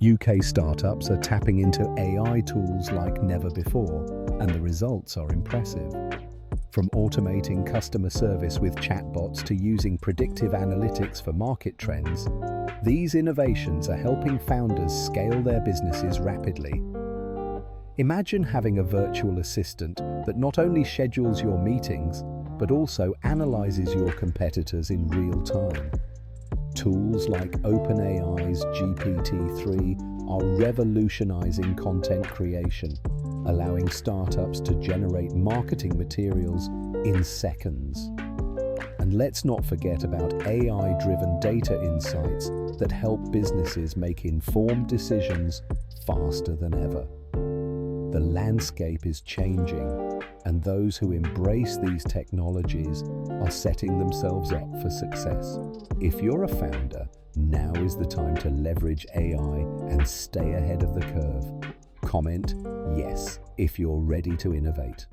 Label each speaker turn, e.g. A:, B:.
A: UK startups are tapping into AI tools like never before, and the results are impressive. From automating customer service with chatbots to using predictive analytics for market trends, these innovations are helping founders scale their businesses rapidly. Imagine having a virtual assistant that not only schedules your meetings, but also analyzes your competitors in real time. Tools like OpenAI's GPT-3 are revolutionizing content creation, allowing startups to generate marketing materials in seconds. And let's not forget about AI-driven data insights that help businesses make informed decisions faster than ever. The landscape is changing, and those who embrace these technologies are setting themselves up for success. If you're a founder, now is the time to leverage AI and stay ahead of the curve. Comment yes if you're ready to innovate.